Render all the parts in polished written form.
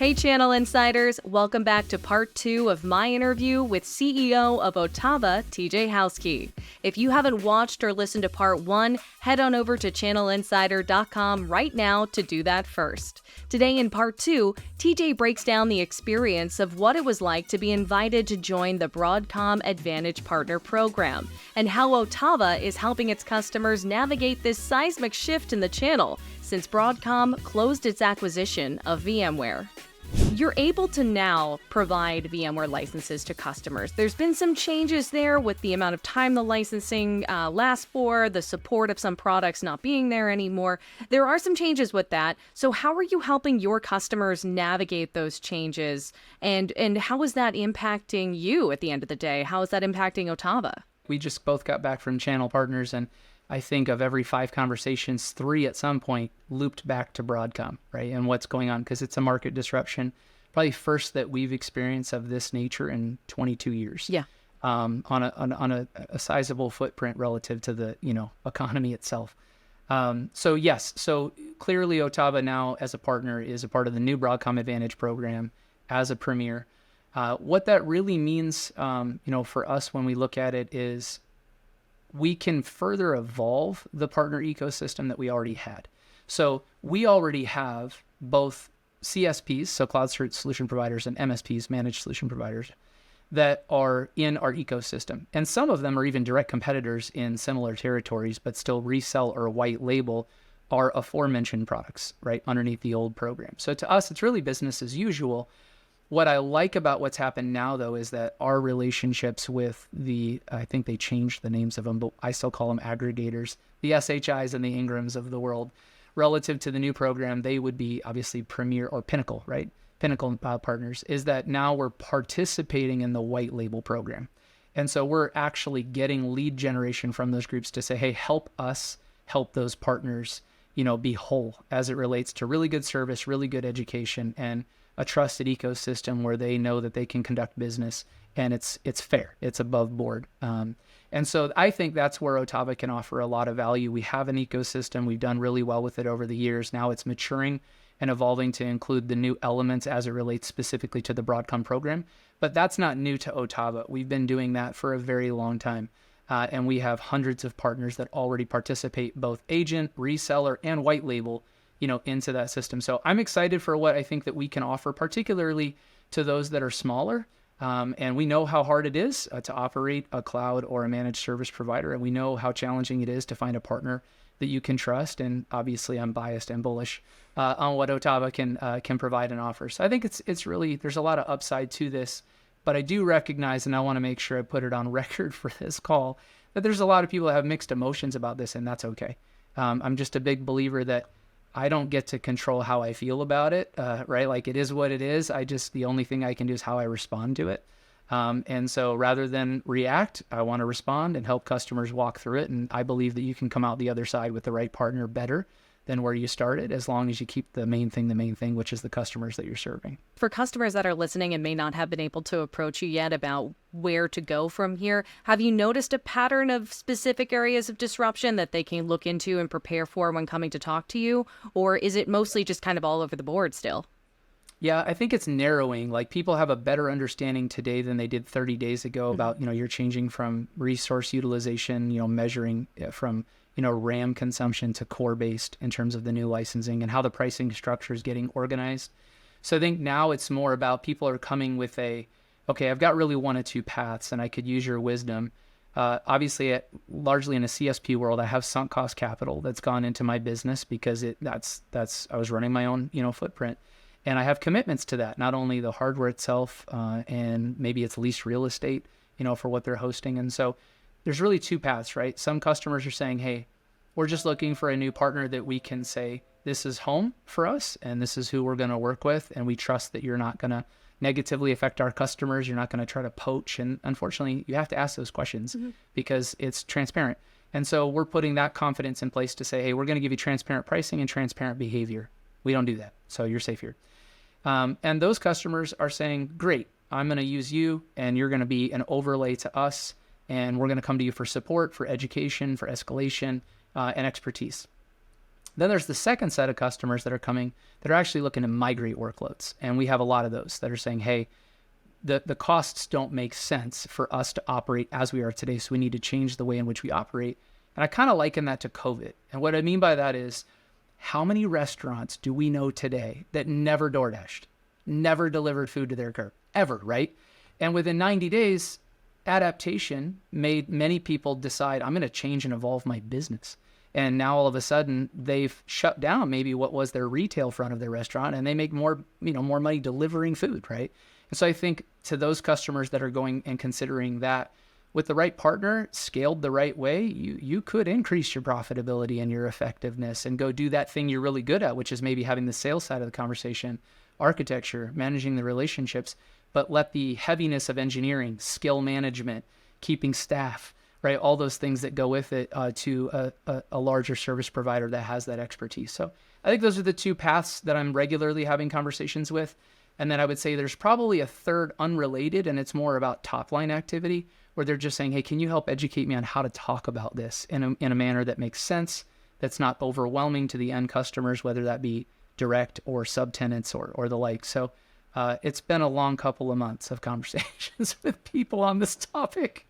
Hey Channel Insiders, welcome back to part 2 of my interview with CEO of OTAVA, TJ Houske. If you haven't watched or listened to part 1, head on over to channelinsider.com right now to do that first. Today in part 2, TJ breaks down the experience of what it was like to be invited to join the Broadcom Advantage Partner Program, and how OTAVA is helping its customers navigate this seismic shift in the channel since Broadcom closed its acquisition of VMware. You're able to now provide VMware licenses to customers. There's been some changes there with the amount of time the licensing lasts for, the support of some products not being there anymore. There are some changes with that. So how are you helping your customers navigate those changes? And how is that impacting you at the end of the day? How is that impacting OTAVA? We just both got back from channel partners, and I think of every 5 conversations, 3 at some point looped back to Broadcom, right? And what's going on, because it's a market disruption, probably first that we've experienced of this nature in 22 years. Yeah. On a sizable footprint relative to the economy itself. So clearly OTAVA now as a partner is a part of the new Broadcom Advantage program as a premier. What that really means, for us when we look at it is, we can further evolve the partner ecosystem that we already had. So we already have both CSPs, so cloud solution providers, and MSPs, managed solution providers, that are in our ecosystem. And some of them are even direct competitors in similar territories, but still resell or white label our aforementioned products, right, underneath the old program. So to us, it's really business as usual. What I like about what's happened now, though, is that our relationships with I think they changed the names of them, but I still call them aggregators, the SHIs and the Ingrams of the world, relative to the new program, they would be obviously Premier or Pinnacle, right? Pinnacle partners, is that now we're participating in the white label program. And so we're actually getting lead generation from those groups to say, hey, help us help those partners, be whole as it relates to really good service, really good education, and a trusted ecosystem where they know that they can conduct business and it's fair, it's above board. And so I think that's where OTAVA can offer a lot of value. We have an ecosystem. We've done really well with it over the years. Now it's maturing and evolving to include the new elements as it relates specifically to the Broadcom program. But that's not new to OTAVA. We've been doing that for a very long time. And we have hundreds of partners that already participate, both agent, reseller, and white label, into that system. So I'm excited for what I think that we can offer, particularly to those that are smaller. And we know how hard it is to operate a cloud or a managed service provider. And we know how challenging it is to find a partner that you can trust. And obviously I'm biased and bullish on what OTAVA can provide and offer. So I think it's really, there's a lot of upside to this, but I do recognize, and I want to make sure I put it on record for this call, that there's a lot of people that have mixed emotions about this, and that's okay. I'm just a big believer that I don't get to control how I feel about it, right? Like, it is what it is. The only thing I can do is how I respond to it. And so rather than react, I want to respond and help customers walk through it. And I believe that you can come out the other side with the right partner better than where you started, as long as you keep the main thing, which is the customers that you're serving. For customers that are listening and may not have been able to approach you yet about where to go from here, have you noticed a pattern of specific areas of disruption that they can look into and prepare for when coming to talk to you? Or is it mostly just kind of all over the board still? Yeah, I think it's narrowing. Like, people have a better understanding today than they did 30 days ago about, you're changing from resource utilization, measuring from RAM consumption to core based in terms of the new licensing and how the pricing structure is getting organized. So I think now it's more about people are coming with okay, I've got really 1 of 2 paths and I could use your wisdom. Obviously, largely in a CSP world, I have sunk cost capital that's gone into my business because I was running my own, footprint. And I have commitments to that, not only the hardware itself, and maybe it's leased real estate, for what they're hosting. And so there's really 2 paths, right? Some customers are saying, hey, we're just looking for a new partner that we can say, this is home for us, and this is who we're going to work with. And we trust that you're not going to negatively affect our customers. You're not going to try to poach. And unfortunately, you have to ask those questions because it's transparent. And so we're putting that confidence in place to say, hey, we're going to give you transparent pricing and transparent behavior. We don't do that. So you're safe here. And those customers are saying, great, I'm going to use you, and you're going to be an overlay to us. And we're going to come to you for support, for education, for escalation, and expertise. Then there's the second set of customers that are coming that are actually looking to migrate workloads. And we have a lot of those that are saying, hey, the costs don't make sense for us to operate as we are today. So we need to change the way in which we operate. And I kind of liken that to COVID. And what I mean by that is, how many restaurants do we know today that never DoorDashed, never delivered food to their curb, ever, right? And within 90 days, adaptation made many people decide, I'm going to change and evolve my business. And now all of a sudden they've shut down maybe what was their retail front of their restaurant, and they make more money delivering food, right? And so I think to those customers that are going and considering that, with the right partner, scaled the right way, you could increase your profitability and your effectiveness and go do that thing you're really good at, which is maybe having the sales side of the conversation, architecture, managing the relationships, but let the heaviness of engineering, skill management, keeping staff, right, all those things that go with it to a larger service provider that has that expertise. So I think those are the two paths that I'm regularly having conversations with. And then I would say there's probably a third unrelated, and it's more about top line activity, where they're just saying, hey, can you help educate me on how to talk about this in a manner that makes sense, that's not overwhelming to the end customers, whether that be direct or subtenants or the like. So it's been a long couple of months of conversations with people on this topic.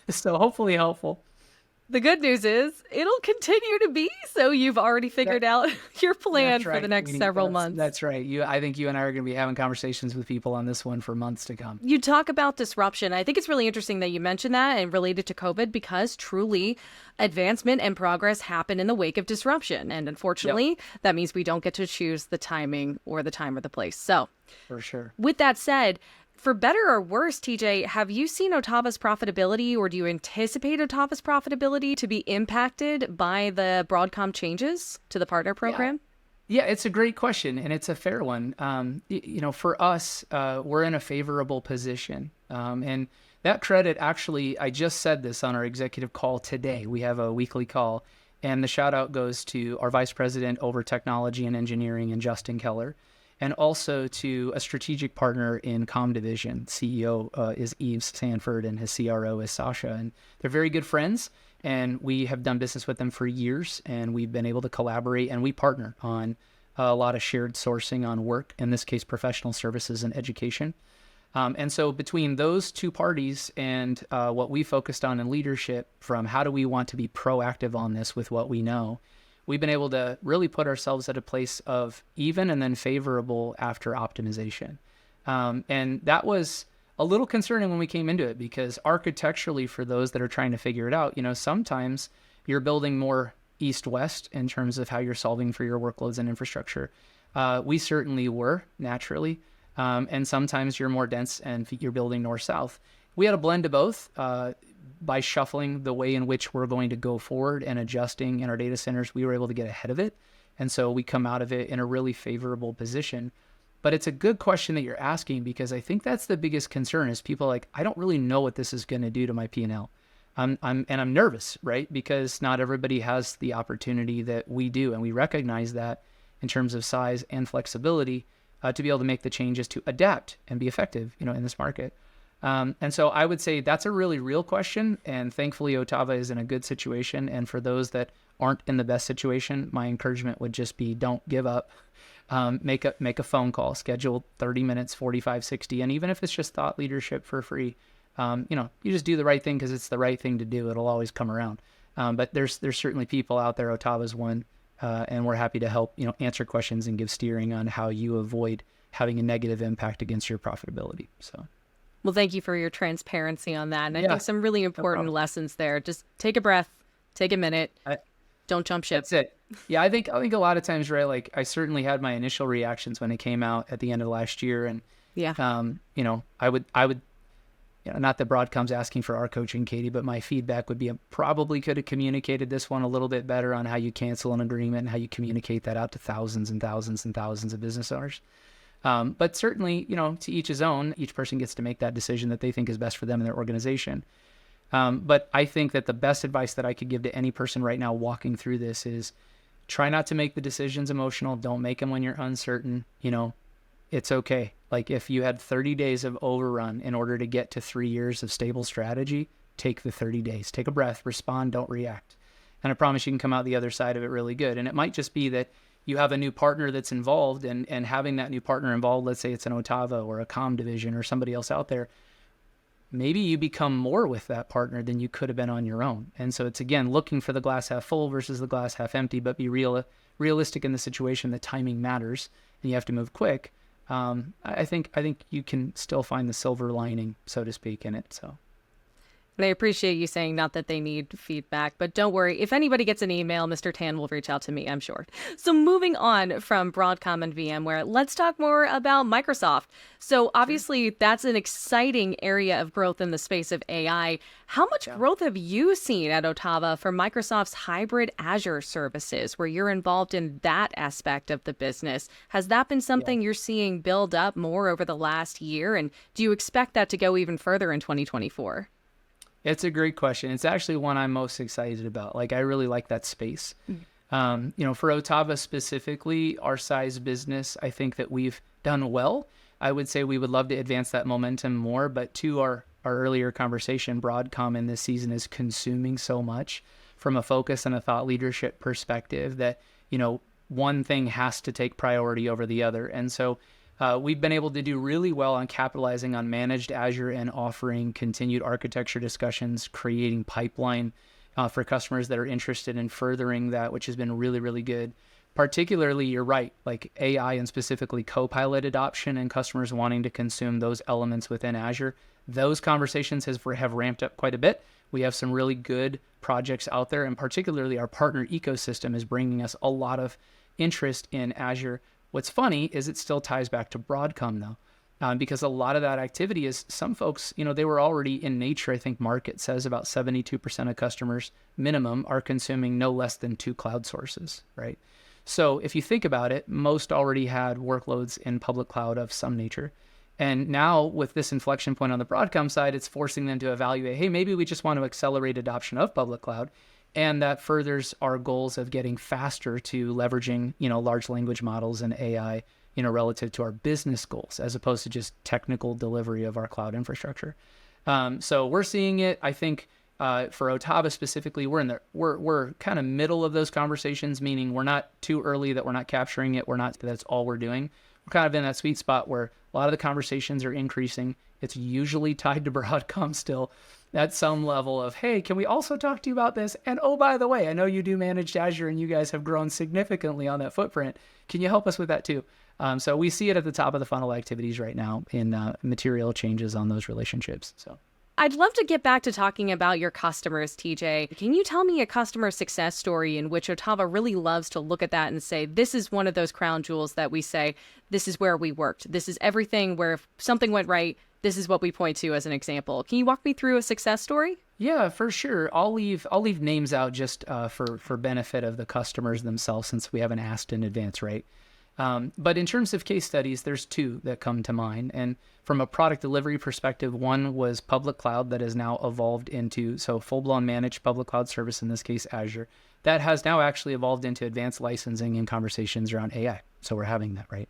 So hopefully helpful. The good news is it'll continue to be, so you've already figured out your plan for the next several months. That's right. I think you and I are going to be having conversations with people on this one for months to come. You talk about disruption. I think it's really interesting that you mentioned that and related to COVID, because truly advancement and progress happen in the wake of disruption. And unfortunately, that means we don't get to choose the timing or the time or the place. So for sure. With that said, for better or worse, TJ, have you seen OTAVA's profitability, or do you anticipate OTAVA's profitability to be impacted by the Broadcom changes to the partner program? Yeah, it's a great question, and it's a fair one. For us, we're in a favorable position. And that credit, actually, I just said this on our executive call today. We have a weekly call, and the shout out goes to our vice president over technology and engineering, and Justin Keller, and also to a strategic partner in Comm Division. CEO is Yves Sanford, and his CRO is Sasha. And they're very good friends, and we have done business with them for years, and we've been able to collaborate, and we partner on a lot of shared sourcing on work, in this case, professional services and education. And so between those two parties and what we focused on in leadership, from how do we want to be proactive on this with what we know, we've been able to really put ourselves at a place of even and then favorable after optimization. And that was a little concerning when we came into it, because architecturally, for those that are trying to figure it out, sometimes you're building more east-west in terms of how you're solving for your workloads and infrastructure. We certainly were, naturally. And sometimes you're more dense and you're building north-south. We had a blend of both. By shuffling the way in which we're going to go forward and adjusting in our data centers, we were able to get ahead of it. And so we come out of it in a really favorable position. But it's a good question that you're asking, because I think that's the biggest concern, is people like, I don't really know what this is going to do to my P&L. I'm nervous, right? Because not everybody has the opportunity that we do. And we recognize that in terms of size and flexibility to be able to make the changes to adapt and be effective, in this market. And so I would say that's a really real question. And thankfully, OTAVA is in a good situation. And for those that aren't in the best situation, my encouragement would just be, don't give up. Make a phone call, schedule 30 minutes, 45, 60. And even if it's just thought leadership for free, you just do the right thing because it's the right thing to do. It'll always come around. But there's certainly people out there. OTAVA's one. And we're happy to help, answer questions and give steering on how you avoid having a negative impact against your profitability. So. Well, thank you for your transparency on that. And I think some really important lessons there. Just take a breath, take a minute, don't jump ship. That's it. Yeah, I think a lot of times, right, like I certainly had my initial reactions when it came out at the end of last year. And, I would, not that Broadcom's asking for our coaching, Katie, but my feedback would be, I probably could have communicated this one a little bit better on how you cancel an agreement and how you communicate that out to thousands and thousands and thousands of business owners. But certainly, to each his own. Each person gets to make that decision that they think is best for them and their organization. But I think that the best advice that I could give to any person right now walking through this is, try not to make the decisions emotional. Don't make them when you're uncertain. It's okay. Like, if you had 30 days of overrun in order to get to 3 years of stable strategy, take the 30 days. Take a breath, respond, don't react. And I promise you can come out the other side of it really good. And it might just be that you have a new partner that's involved, and having that new partner involved, let's say it's an OTAVA or a comm division or somebody else out there, maybe you become more with that partner than you could have been on your own. And so it's, again, looking for the glass half full versus the glass half empty, but be realistic in the situation that timing matters and you have to move quick. I think you can still find the silver lining, so to speak, in it. So. And I appreciate you saying not that they need feedback, but don't worry. If anybody gets an email, Mr. Tan will reach out to me, I'm sure. So moving on from Broadcom and VMware, let's talk more about Microsoft. So obviously that's an exciting area of growth in the space of AI. How much growth have you seen at OTAVA for Microsoft's hybrid Azure services, where you're involved in that aspect of the business? Has that been something you're seeing build up more over the last year? And do you expect that to go even further in 2024? It's a great question. It's actually one I'm most excited about. Like, I really like that space. For OTAVA specifically, our size business, I think that we've done well. I would say we would love to advance that momentum more, but to our earlier conversation, Broadcom in this season is consuming so much from a focus and a thought leadership perspective that, one thing has to take priority over the other. And so we've been able to do really well on capitalizing on managed Azure and offering continued architecture discussions, creating pipeline for customers that are interested in furthering that, which has been really, really good. Particularly, you're right, like AI and specifically Copilot adoption and customers wanting to consume those elements within Azure. Those conversations have ramped up quite a bit. We have some really good projects out there, and particularly our partner ecosystem is bringing us a lot of interest in Azure. What's funny is it still ties back to Broadcom, though, because a lot of that activity is some folks, they were already in nature. I think market says about 72% of customers minimum are consuming no less than 2 cloud sources, right? So if you think about it, most already had workloads in public cloud of some nature. And now with this inflection point on the Broadcom side, it's forcing them to evaluate, hey, maybe we just want to accelerate adoption of public cloud. And that furthers our goals of getting faster to leveraging, large language models and AI, relative to our business goals, as opposed to just technical delivery of our cloud infrastructure. So we're seeing it. I think for OTAVA specifically, we're kind of middle of those conversations, meaning we're not too early that we're not capturing it. That's all we're doing. We're kind of in that sweet spot where a lot of the conversations are increasing. It's usually tied to Broadcom still at some level of, hey, can we also talk to you about this? And oh, by the way, I know you do managed Azure and you guys have grown significantly on that footprint. Can you help us with that too? So we see it at the top of the funnel activities right now in material changes on those relationships. So I'd love to get back to talking about your customers, TJ. Can you tell me a customer success story in which OTAVA really loves to look at that and say, this is one of those crown jewels that we say, this is where we worked. This is everything where if something went right, this is what we point to as an example. Can you walk me through a success story? Yeah, for sure. I'll leave names out just for benefit of the customers themselves, since we haven't asked in advance, right? But in terms of case studies, there's 2 that come to mind. And from a product delivery perspective, one was public cloud that has now evolved into, full-blown managed public cloud service, in this case, Azure, that has now actually evolved into advanced licensing and conversations around AI. So we're having that, right?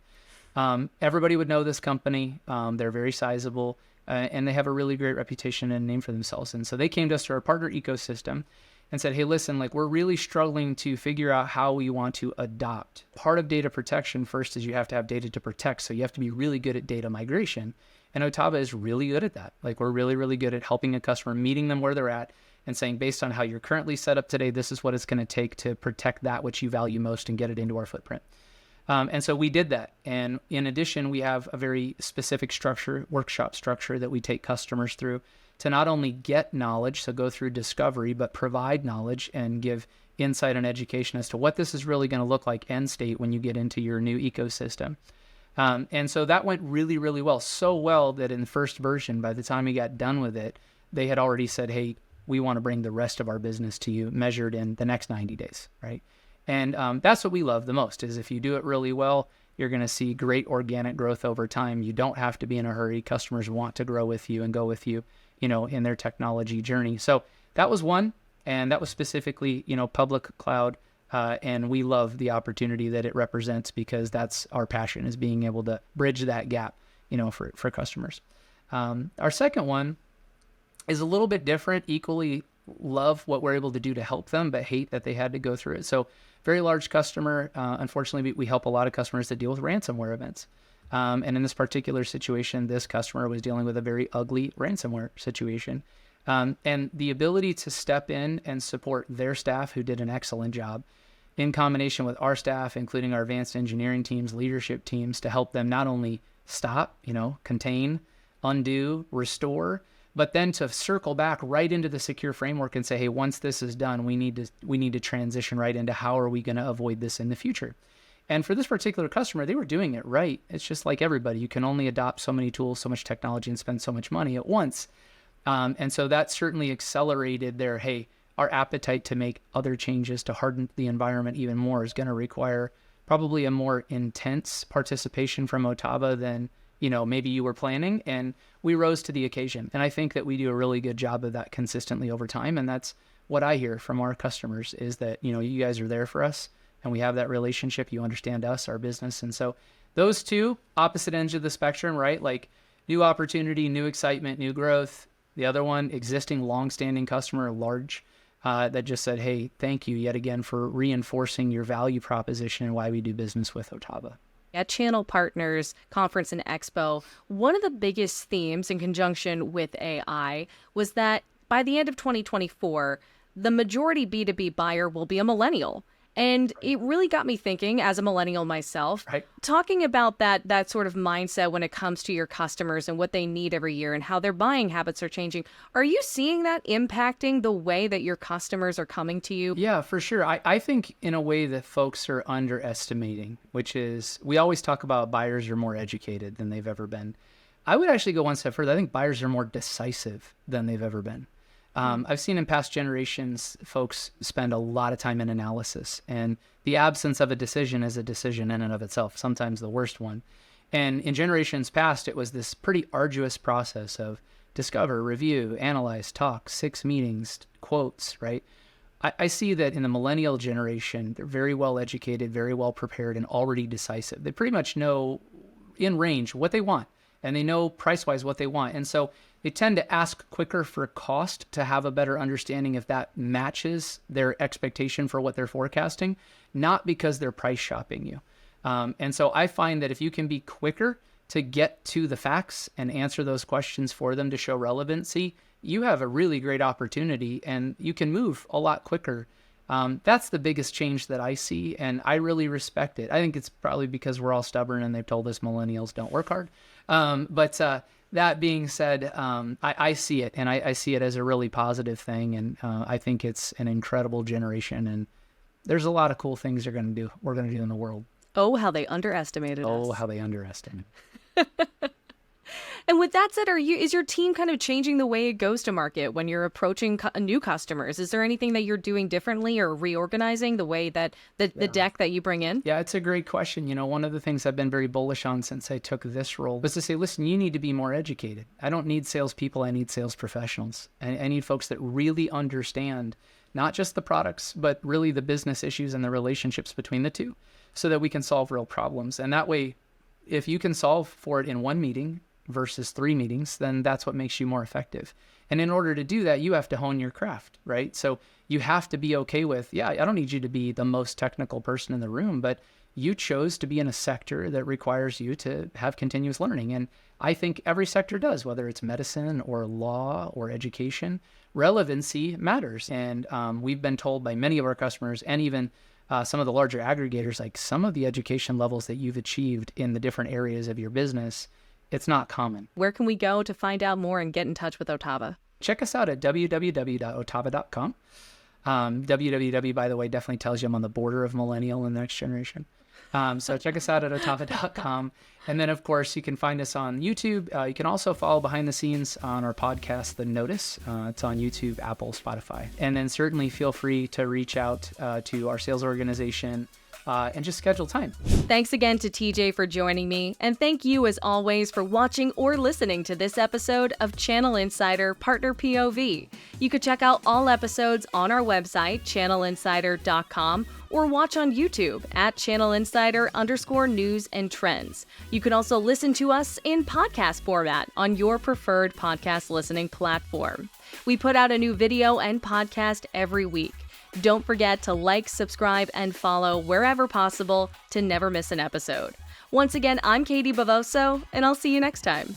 Everybody would know this company. They're very sizable, and they have a really great reputation and name for themselves. And so they came to us, to our partner ecosystem, and said, hey, listen, we're really struggling to figure out how we want to adopt. Part of data protection first is you have to have data to protect. So you have to be really good at data migration. And OTAVA is really good at that. We're really, really good at helping a customer, meeting them where they're at and saying, based on how you're currently set up today, this is what it's going to take to protect that which you value most and get it into our footprint. And so we did that. And in addition, we have a very specific workshop structure that we take customers through to not only get knowledge, so go through discovery, but provide knowledge and give insight and education as to what this is really going to look like end state when you get into your new ecosystem. And so that went really, really well. So well that in the first version, by the time we got done with it, they had already said, hey, we want to bring the rest of our business to you measured in the next 90 days, right? And that's what we love the most, is if you do it really well, you're going to see great organic growth over time. You don't have to be in a hurry. Customers want to grow with you and go with you, in their technology journey. So that was one, and that was specifically, public cloud. And we love the opportunity that it represents, because that's our passion, is being able to bridge that gap, for customers. Our second one is a little bit different, equally love what we're able to do to help them, but hate that they had to go through it. So very large customer. Unfortunately, we help a lot of customers that deal with ransomware events. And in this particular situation, this customer was dealing with a very ugly ransomware situation. And the ability to step in and support their staff, who did an excellent job, in combination with our staff, including our advanced engineering teams, leadership teams, to help them not only stop, contain, undo, restore, but then to circle back right into the secure framework and say, hey, once this is done, we need to transition right into how are we going to avoid this in the future. And for this particular customer, they were doing it right. It's just like everybody. You can only adopt so many tools, so much technology, and spend so much money at once. And so that certainly accelerated their, hey, our appetite to make other changes to harden the environment even more is going to require probably a more intense participation from OTAVA than, maybe you were planning. And we rose to the occasion. And I think that we do a really good job of that consistently over time. And that's what I hear from our customers is that, you guys are there for us and we have that relationship. You understand us, our business. And so those two opposite ends of the spectrum, right? Like new opportunity, new excitement, new growth. The other one, existing longstanding customer, large, that just said, hey, thank you yet again for reinforcing your value proposition and why we do business with OTAVA. At Channel Partners Conference and Expo, one of the biggest themes in conjunction with AI was that by the end of 2024, the majority B2B buyer will be a millennial. And it really got me thinking, as a millennial myself, talking about that sort of mindset when it comes to your customers and what they need every year and how their buying habits are changing. Are you seeing that impacting the way that your customers are coming to you? Yeah, for sure. I think in a way that folks are underestimating, which is we always talk about buyers are more educated than they've ever been. I would actually go one step further. I think buyers are more decisive than they've ever been. I've seen in past generations, folks spend a lot of time in analysis, and the absence of a decision is a decision in and of itself, sometimes the worst one. And in generations past, it was this pretty arduous process of discover, review, analyze, talk, 6 meetings, quotes, right? I see that in the millennial generation, they're very well educated, very well prepared, and already decisive. They pretty much know in range what they want, and they know price-wise what they want. And so they tend to ask quicker for cost to have a better understanding if that matches their expectation for what they're forecasting, not because they're price shopping you. And so I find that if you can be quicker to get to the facts and answer those questions for them to show relevancy, you have a really great opportunity and you can move a lot quicker. That's the biggest change that I see, and I really respect it. I think it's probably because we're all stubborn and they've told us millennials don't work hard. But that being said, I see it, and I see it as a really positive thing, and I think it's an incredible generation, and there's a lot of cool things we're going to do in the world. Oh, how they underestimated us. Oh, how they underestimated. And with that said, is your team kind of changing the way it goes to market when you're approaching new customers? Is there anything that you're doing differently or reorganizing the way that the deck that you bring in? Yeah, it's a great question. One of the things I've been very bullish on since I took this role was to say, listen, you need to be more educated. I don't need salespeople. I need sales professionals. I need folks that really understand not just the products, but really the business issues and the relationships between the two so that we can solve real problems. And that way, if you can solve for it in one meeting versus 3 meetings, then that's what makes you more effective. And in order to do that, you have to hone your craft, right? So you have to be okay with, I don't need you to be the most technical person in the room, but you chose to be in a sector that requires you to have continuous learning. And I think every sector does, whether it's medicine or law or education, relevancy matters. And we've been told by many of our customers and even some of the larger aggregators, like some of the education levels that you've achieved in the different areas of your business, it's not common. Where can we go to find out more and get in touch with OTAVA? Check us out at www.otava.com. www, by the way, definitely tells you I'm on the border of millennial and the next generation. So check us out at otava.com. And then, of course, you can find us on YouTube. You can also follow behind the scenes on our podcast, The Notice. It's on YouTube, Apple, Spotify. And then certainly feel free to reach out to our sales organization and just schedule time. Thanks again to TJ for joining me, and thank you as always for watching or listening to this episode of Channel Insider Partner POV. You could check out all episodes on our website, channelinsider.com, or watch on YouTube at channelinsider_news and trends. You can also listen to us in podcast format on your preferred podcast listening platform. We put out a new video and podcast every week. Don't forget to like, subscribe, and follow wherever possible to never miss an episode. Once again, I'm Katie Bavoso, and I'll see you next time.